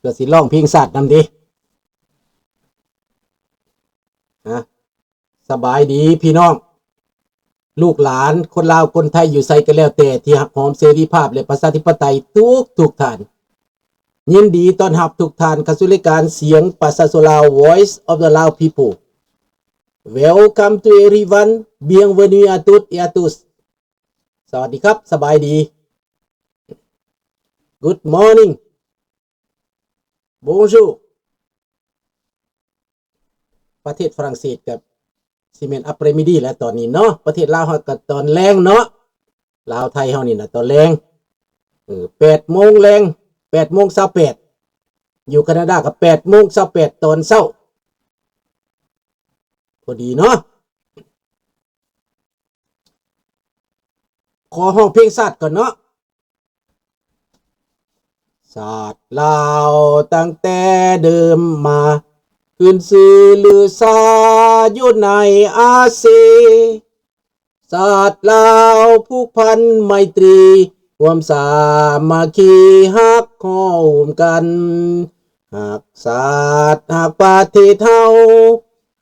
ก็สิร้องเพลงชาตินำดินะสบายดีพี่น้องลูกหลานคนลาวคนไทยอยู่ไสก็แล้วแต่ที่หักหอมเสรีภาพและประชาธิปไตยทุกท่านยินดีต้อนรับทุกท่านเข้าสู่รายการเสียงประชาชนลาว Voice of the Lao People Welcome to everyone Bienvenue à toutes et à tous สวัสดีครับสบายดี Good morning Bonjour ประเทศฝรั่งเศสกับซีเมนต์อัปเรมิดีแล้วตอนนี้เนาะประเทศลาวเฮาก็ตอนแรงเนาะลาวไทยเฮานี่นะตอนแรง8 โมงแรง8 โมง 28อยู่แคนาดาก็8 โมง 28ตอนเช้าพอดีเนาะขอห้องเพลงชาติก่อนเนาะชาติลาวตั้งแต่เดิมมาขึ้นชื่อลือซาอยู่ในอาเซียนชาติลาวผูกพันไมตรีความสามัคคีฮักข้อมกันหากศาสตร์หากประเทศเฮา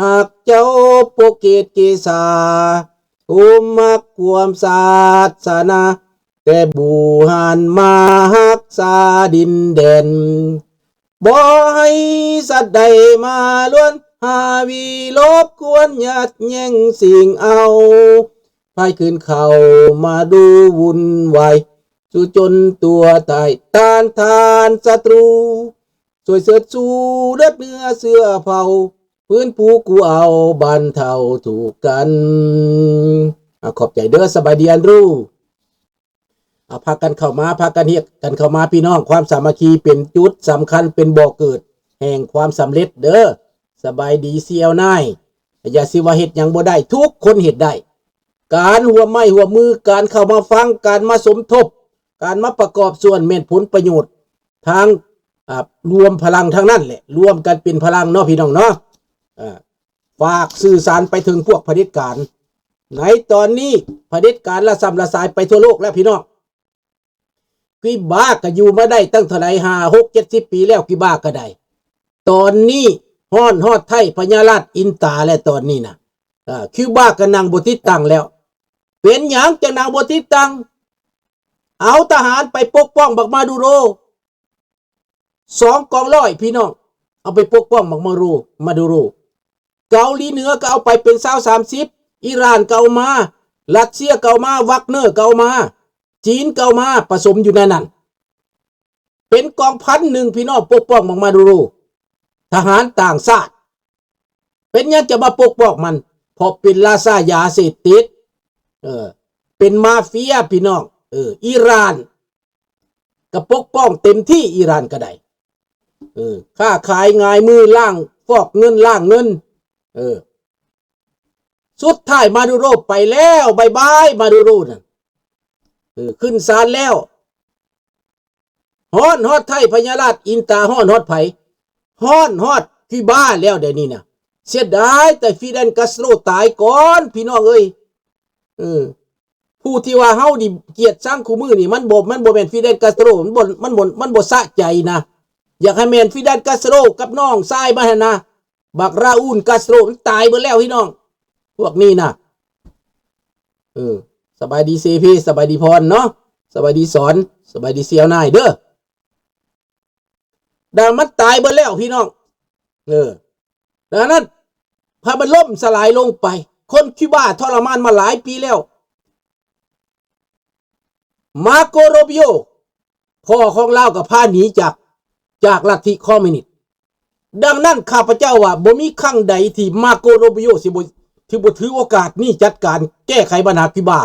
หากเจ้าปกเกตเกษาอุมักความศาสนาแต่บูหันมาฮักษาดินแดนบ่ให้สัตว์ใดมาล้วนหาวีลบกวนหยัดแย่งสิ่งเอาพายขึ้นเขามาดูวุ่นวายสู้จนตัวตายต้านทานศัตรูช่วยเสดสู้เลือดเนื้อเสื้อเผาพื้นผู้กูเอาบันเทาถูกกันขอบใจเด้อสบายดีอันรู้พากันเข้ามาพากันเฮียกันเข้ามาพี่น้องความสามัคคีเป็นจุดสำคัญเป็นบ่อเกิดแห่งความสำเร็จเด้อสบายดีเซียวนายอย่าสิว่าเฮ็ดหยังบ่ได้ทุกคนเฮ็ดได้การหัวไม้หัวมือการเข้ามาฟังการมาสมทบการมาประกอบส่วนแม่นผลประโยชน์ทางรวมพลังทั้งนั้นแหละรวมกันเป็นพลังเนาะพี่น้องเนาะฝากสื่อสารไปถึงพวกเผด็จการในตอนนี้เผด็จการละซ้ำละสายไปทั่วโลกแล้วพี่น้องกีบ้าก็อยู่มาได้ตั้งเท่าไหร่5 6 70 ปีแล้วกีบ้าก็ได้ตอนนี้ฮ้อนฮอดไทยพญาราชอินตาและตอนนี้นะคิวบาก็นั่งบ่ติดตั้งแล้วเป็นหยังจังนั่งบ่ติดตั้งเอาทหารไปปกป้องบักมาดูโร2 กองร้อยพี่น้องเอาไปปกป้องบักมาดูโรเกาหลีเหนือก็เอาไปเป็น20-30อิหร่านก็เอามารัสเซียก็เอามาวักเนอร์ก็เอามาจีนก็เอามาผสมอยู่ในนั้นเป็นกองพันหนึ่งพี่น้องปกป้องบักมาดูโรทหารต่างชาติเป็นยังจะมาปกป้องมันเพราะเป็นราชายาเสพติดเป็นมาเฟียพี่น้องอิหร่านก็ปกป้องเต็มที่อิหร่านก็ได้ค้าขายง่ายมือล่างฟอกเงินล่างเงินสุดท้ายมาดูโรไปแล้วบายบายมาดูโรน่ะขึ้นศาลแล้วฮ้อนฮอดไทยพญาราชอินตาฮ้อนฮอดไผฮ้อนฮอดที่บ้านแล้วเดี๋ยวนี้นะเสียดายแต่ฟิเดลคาสโตรตายก่อนพี่น้องเอ้ยผู้ที่ว่าเฮาดิเกลียดชังคู่มือนี่มันบ่แม่นฟิเดลคาสโตรมันบ่สะใจนะอยากให้แม่นฟิเดลคาสโตรกับน้องชายมันนะบักราอูลคาสโตรมันตายเบิดแล้วพี่น้องพวกนี้นะสบายดีเซพีสบายดีพรเนาะสบายดีสอนสบายดีเซียวนายเด้อดังมันตายเบิดแล้วพี่น้องดังนั้นพามันล่มสลายลงไปคนคิวบาทรมานมาหลายปีแล้วมาโกโรบิโอพ่อของเรากับพาหนีจากลัทธิคอมมิวนิสต์ดังนั้นข้าพเจ้าว่าบ่มีครั้งใดที่มาโกโรบิโอสิบ่ถือโอกาสนี้จัดการแก้ไขปัญหาคิวบา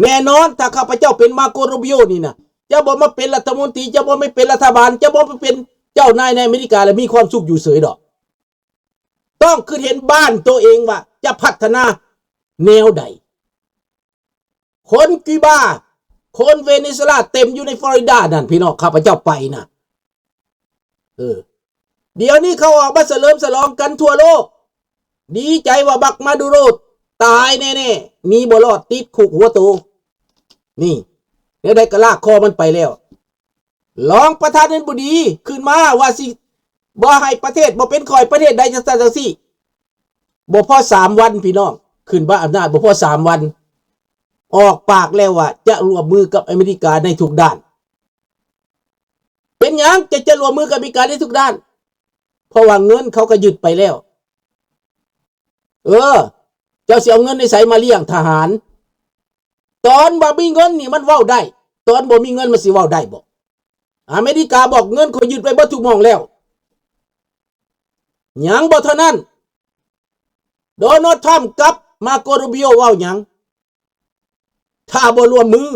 แน่นอนถ้าข้าพเจ้าเป็นมาโกโรบิโอนี่นะจะบ่มาเป็นรัฐมนตรีจะบ่ไม่เป็นรัฐบาลจะบ่มาเป็นเจ้านายในอเมริกาและมีความสุขอยู่เฉยดอกต้องคือเห็นบ้านตัวเองว่าจะพัฒนาแนวใดคนคิวบาคนเวเนซุเอลาเต็มอยู่ในฟลอริดานั่นพี่น้องข้าพเจ้าไปนะเดี๋ยวนี้เขาออกมาเฉลิมฉลองกันทั่วโลกดีใจว่าบักมาดูโรตายแน่ๆมีบ่รอดติดคุกหัวโตนี่แล้วได้กระลากคอมันไปแล้ว รองประธานาธิบดีขึ้นมาว่าสิบ่ให้ประเทศบ่เป็นคอยประเทศใดจังซั่นจังซี่บ่พอ3 วันพี่น้องขึ้นว่าอำนาจบ่พอ3 วันออกปากแล้วว่าจะร่วมมือกับอเมริกาในทุกด้านเป็นหยังจะร่วมมือกับอเมริกาในทุกด้านเพราะว่าเงินเขาก็ยึดไปแล้วเจ้าสิเอาเงินในไสมาเลี้ยงทหารตอนบ่มีเงินนี่มันเว้าได้ตอนบ่มีเงินมันสิเว้าได้บ่อเมริกาบอกเงินเขายึดไปบ่ทุกหม่องแล้วหยังบ่เท่านั้นโดนัลด์ทรัมป์กับมาโกรูบิโอเว้าหยังถ้าบ่ร่วมมือ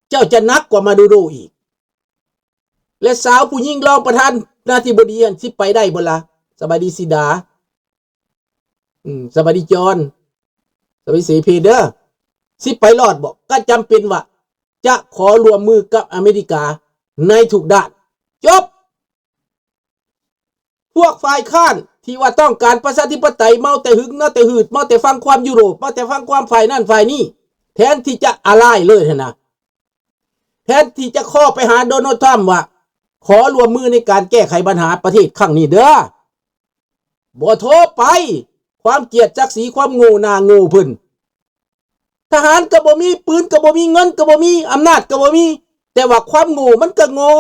เจ้าจะหนักกว่ามาดูโรอีกและสาวผู้หญิงรองประธานาธิบดีสิไปได้บ่ล่ะสบายดีสิดาสบายดีจอนสบายดีเสพีเด้อสิไปรอดบ่ก็จำเป็นว่าจะขอร่วมมือกับอเมริกาในทุกด้านจบพวกฝ่ายค้านที่ว่าต้องการประชาธิปไตยเมาแต่หึงเมาแต่หืดเมาแต่ฟังความยุโรปเมาแต่ฟังความฝ่ายนั่นฝ่ายนี้แทนที่จะอะไรเลยนะแทนที่จะข้อไปหาโดนัลด์ทรัมป์ว่าขอร่วมมือในการแก้ไขปัญหาประเทศครั้งนี้เด้อบ่โทรไปความเกียดศักดิ์ศรีความโง่หน้าโง่พึ่นทหารก็บ่มีปืนก็บ่มีเงินก็บ่มีอำนาจก็บ่มีแต่ว่าความโง่มันก็โง่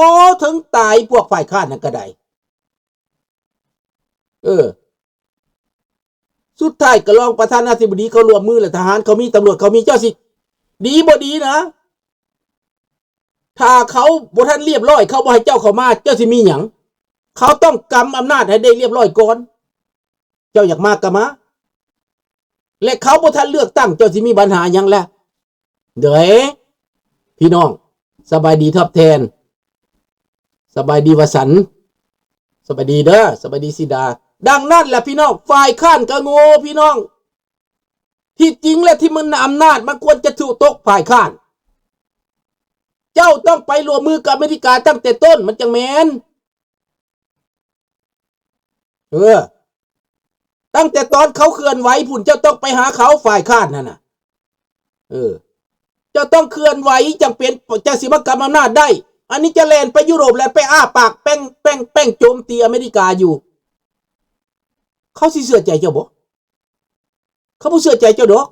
ถึงตายพวกฝ่ายค้านนั่นก็ได้สุดท้ายก็รองประธานาธิบดีเขาร่วมมือและทหารเขามีตำรวจเขามีเจ้าสิดีบ่ดีนะถ้าเขาบ่ทันเรียบร้อยเขาบ่ให้เจ้าเข้ามาเจ้าสิมีหยังเขาต้องกำอำนาจให้ได้เรียบร้อยก่อนเจ้าอยากมาก็มาและเขาบ่ทันเลือกตั้งเจ้าสิมีปัญหาหยังแล้วเด้อพี่น้องสบายดีทับแทนสบายดีวสันต์สบายดีเด้อสบายดีสิดาดังนั้นแหละพี่น้องฝ่ายค้านก็โง่พี่น้องที่จริงและที่มันอำนาจมันควรจะถูกตกฝ่ายค้านเจ้าต้องไปร่วมมือกับอเมริกาตั้งแต่ต้นมันจังแม่นตั้งแต่ตอนเขาเคลื่อนไหวพุ่นเจ้าต้องไปหาเขาฝ่ายค้านนั่นน่ะเจ้าต้องเคลื่อนไหวจังเป็นจะสิมากำอำนาจได้อันนี้จะแล่นไปยุโรปแล้วไปอ้าปากแป้งโจมตีอเมริกาอยู่เขาสิเชื่อใจเจ้าบ่เขาบ่เชื่อใจเจ้าดอก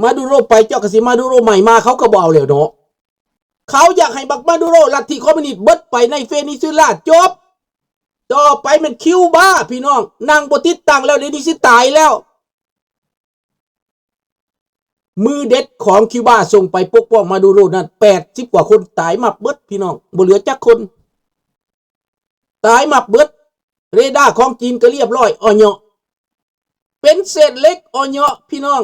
มาดูโรไปเจ้าก็สิมาดูโรใหม่มาเขาก็บ่เอาแล้วเนาะเขาอยากให้บักมาดูโรลัทธิคอมมิวนิสต์เบิดไปในเวเนซุเอลาจบต่อไปมันคิวบาพี่น้องนั่งบ่ติดตั้งแล้วเดี๋ยวนี้สิตายแล้วมือเด็ดของคิวบาส่งไปปกป้องมาดูโรนั้น80 กว่าคนตายมาเบิดพี่น้องบ่เหลือจักคนตายมาเบิดเรดาร์ของจีนก็เรียบร้อยอ่อเนาะเป็นเศษเล็กอ่อเนาะพี่น้อง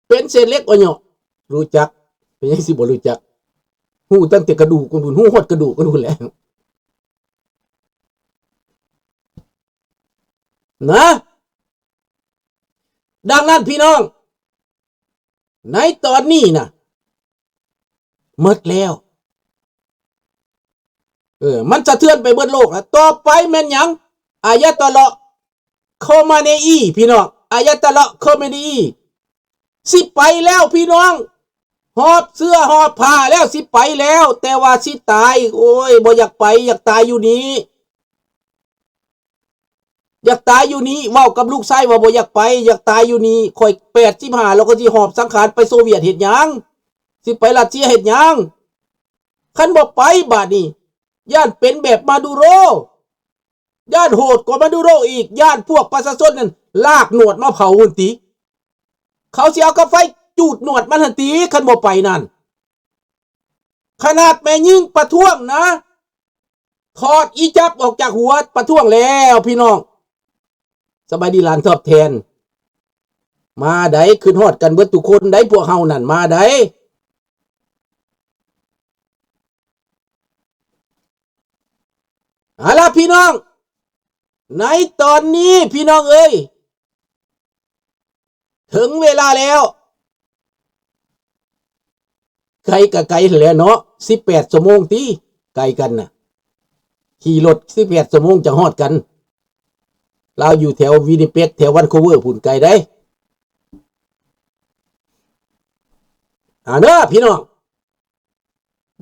เป็นเศษเล็กอ่อเนาะรู้จักเป็นยังสิบ่รู้จักหูตั้งแต่กระดูกคนหูหดกระดูกก็รู้แล้วนะดังนั้นพี่น้องในตอนนี้นะหมดแล้วมันสะเทือนไปเบิดโลกแล้วต่อไปแม่นหยังอายะตอเลาะโคมาเนอีพี่น้องอายะตอเลาะโคมาเนอีสิไปแล้วพี่น้องหอบเสื้อหอบผ้าแล้วสิไปแล้วแต่ว่าสิตายโอ้ยบ่อยากไปอยากตายอยู่นี้อยากตายอยู่นี้เว้ากับลูกชายว่าบ่อยากไปอยากตายอยู่นี้ค่อย85แล้วก็สิหอบสังขารไปโซเวียตเฮ็ดหยังสิไปรัสเซียเฮ็ดหยังคันบ่ไปบาดนี้ย่านเป็นแบบมาดูโรย่านโหดกว่ามาดูโรอีกย่านพวกประชาชนนั่นลากหนวดมาเผาหุ่นติเขาสิเอากาไฟจูดหนวดมันหันติคันบ่ไปนั่นขนาดแม่ยิ่งประท้วงนะถอดอีจับออกจากหัวประท้วงแล้วพี่น้องสบายดีหลานทอบแทนมาได้ขึ้นฮอดกันเบิดทุกคนได้พวกเฮานั่นมาได้เอาล่ะพี่น้องในตอนนี้พี่น้องเอ้ยถึงเวลาแล้วไกลกับไกลแล้วเนาะ18 ชั่วโมงตีไกลกันน่ะขี่รถ18 ชั่วโมงจะฮอดกันเราอยู่แถววินิเปกแถววันโคเวอร์พุ่นไกลได้ เด้อพี่น้อง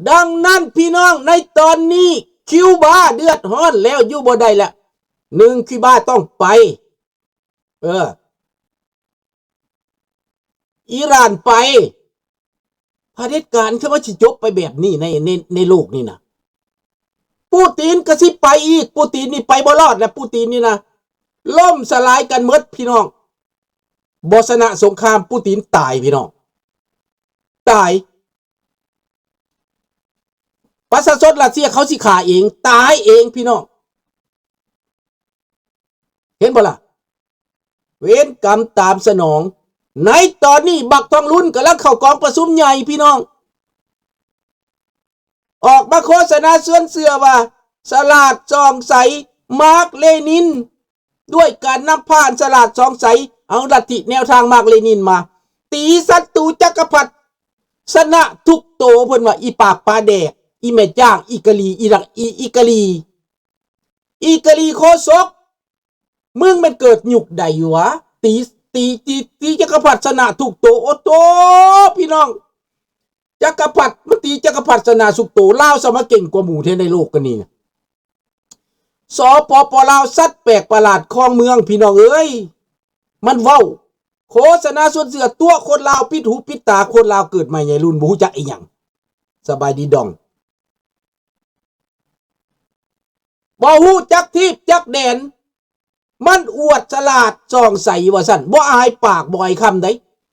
ดังนั้นพี่น้องในตอนนี้คิวบาเดือดร้อนแล้วอยู่บ่ได้ละ1คิวบาต้องไปอิหร่านไปเผด็จการคือว่าสิจบไปแบบนี้ในโลกนี่นะปูตินก็สิไปอีกปูตินนี่ไปบ่รอดแล้วปูตินนี่นะล่มสลายกันหมดพี่น้องบ่ชนะสงครามปูตินตายพี่น้องตายประชาชนรัสเซียเขาสิฆ่าเองตายเองพี่น้องเห็นบ่ล่ะเวรกรรมตามสนองในตอนนี้บักทองลุ้นกำลังเข้ากองประชุมใหญ่พี่น้องออกมาโฆษณาเสื่อว่าสลาดจองใสมาร์กเลนินด้วยการนำผ่านสลาดจองใสเอาลัทธิแนวทางมาร์กเลนินมาตีศัตรูจักรพรรดิชนะทุกโตเพิ่นว่าอีปากปลาแดกอีแม่จ้างอีกะลีอีรักอีกะลีโคศกมึงมันเกิดหยุกใดวะตีจักรพรรดิชนะทุกโตโอโตพี่น้องจักรพรรดิมันตีจักรพรรดิชนะสุกโตลาวสมาเก่งกว่าหมู่เทในโลกกันนี่สปปลาวสัตว์แปลกประหลาดคลองเมืองพี่น้องเอ้ยมันเว้าโฆษณาส่วนเสือตัวคนลาวปิดหูปิดตาคนลาวเกิดใหม่ใหญ่รุ่นบ่ฮู้จักอีหยังสบายดีดองบ่ฮู้จักทิพย์จักแดนมันอวดฉลาดส่องใสว่าสั่นบ่อายปากบ่อายคำได้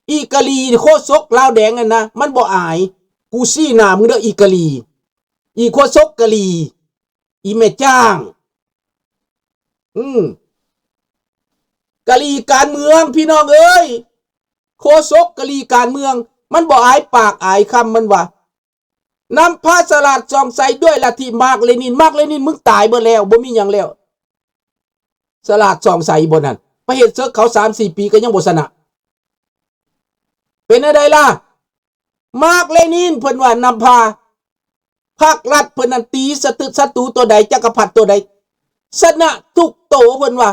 อีกะลีโคศกลาวแดงนั่นนะมันบ่อายกูซี่หน้ามึงเด้ออีกะลีอีโคศกกะลีอีแม่จ้างกะลีการเมืองพี่น้องเอ้ยโคศกกะลีการเมืองมันบ่อายปากอายคำมันว่านำพาสลาดส่องใสด้วยลัทธิมาร์กเลนินมึงตายเบิดแล้วบ่มีหยังแล้วสลาดส่องใสบนนั้นไปเฮ็ดเซิร์กเขา 3-4 ปีก็ยังบ่ชนะเป็นอะไรล่ะมาร์กเลนินเพิ่นว่านำพาภาครัฐเพิ่นนั้นตีศัตรูตัวใดจักรพรรดิตัวใดชนะทุกโตเพิ่นว่า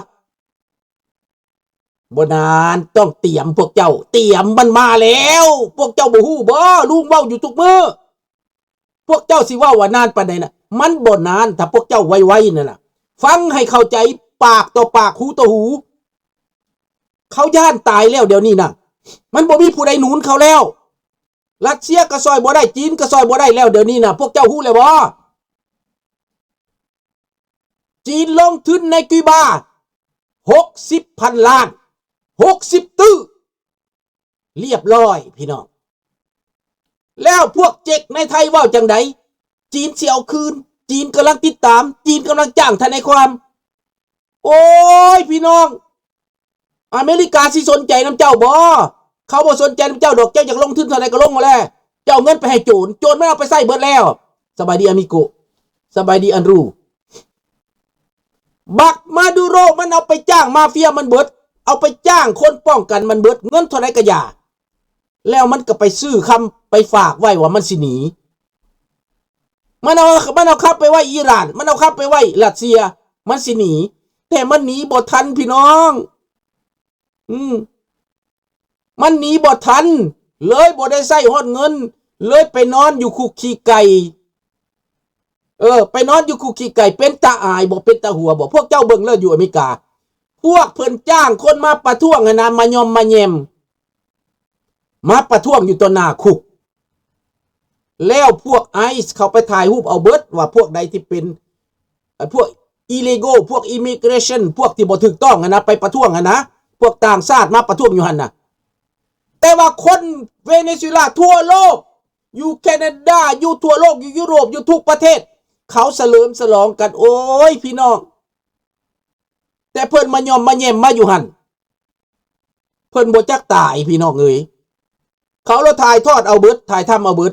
บ่นานต้องเตรียมพวกเจ้าเตรียมมันมาแล้วพวกเจ้าบ่ฮู้บ่ลุงเว้าอยู่ทุกมื้อพวกเจ้าสิเว้าว่านานปานใดน่ะมันบ่นานถ้าพวกเจ้าไวๆนั่นน่ะฟังให้เข้าใจปากต่อปากหูต่อหูเขาย่านตายแล้วเดี๋ยวนี้น่ะมันบ่มีผู้ใดหนุนเขาแล้วรัสเซียก็ซอยบ่ได้จีนก็ซอยบ่ได้แล้วเดี๋ยวนี้น่ะพวกเจ้าฮู้แล้วบ่จีนลงทุนในคิวบา60,000 ล้าน60ตื้อเรียบร้อยพี่น้องแล้วพวกเจ๊กในไทยว่าจังไดจีนสิเอาคืนจีนกำลังติดตามจีนกำลังจ้างทนายความโอ้ยพี่น้องอเมริกาสิสนใจน้ำเจ้าบ่เขาบ่สนใจน้ำเจ้าดอกเจ้าอยากลงทุนเท่าไหร่ก็ลงมาแล้วเจ้าเงินไปให้โจรไม่เอาไปใส่เบิดแล้วสบายดีอามิโกสบายดีอันรูบักมาดูโรมันเอาไปจ้างมาเฟียมันเบิดเอาไปจ้างคนป้องกันมันเบิดเงินเท่าไหร่ก็อย่าแล้วมันก็ไปซื้อคำไปฝากไว้ว่ามันสิหนีมันเอาขับไปไว้อิหร่านมันเอาขับไปไว้รัสเซียมันสิหนีแต่มันหนีบ่ทันพี่น้องมันหนีบ่ทันเลยบ่ได้ใส่ฮอดเงินเลยไปนอนอยู่คุกขี้ไก่ไปนอนอยู่คุกขี้ไก่เป็นตาอายบ่เป็นตาหัวบ่พวกเจ้าเบิ่งเลยอยู่อเมริกาพวกเพิ่นจ้างคนมาประท้วงนะมายอมมาแยมมาประท้วงอยู่ต่อหน้าคุกแล้วพวกไอซ์เขาไปถ่ายรูปเอาเบิดว่าพวกใดที่เป็นพวกillegal พวก immigration พวกที่บ่ถูกต้องนะไปประท้วงนะพวกต่างชาติมาประท้วงอยู่หั่นน่ะแต่ว่าคนเวเนซุเอลาทั่วโลกอยู่แคนาดาอยู่ทั่วโลกอยู่ยุโรปอยู่ทุกประเทศเขาเฉลิมฉลองกันโอ้ยพี่น้องแต่เพิ่นมายอมมาแยมมาอยู่หั่นเพิ่นบ่จักตายพี่น้องเอ้ยเขาเราถ่ายทอดเอาเบิดถ่ายทำเอาเบิด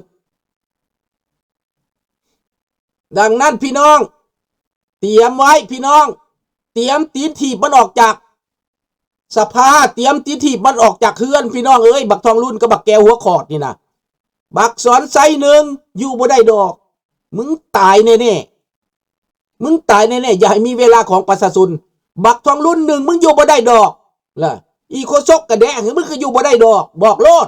ดังนั้นพี่น้องเตรียมไว้พี่น้องเตรียมตีนถีบมันออกจากสภาเตรียมตีนถีบมันออกจากเฮือนพี่น้องเอ้ยบักทองรุ่นกับบักแก้วหัวขอดนี่นะบักสอนไซหนึ่งอยู่บ่ได้ดอกมึงตายแน่ๆมึงตายแน่ๆอย่าให้มีเวลาของประชาชนบักทองรุ่นหนึ่งมึงอยู่บ่ได้ดอกล่ะอีโคซกกระแดงมึงก็อยู่บ่ได้ดอกบอกโลด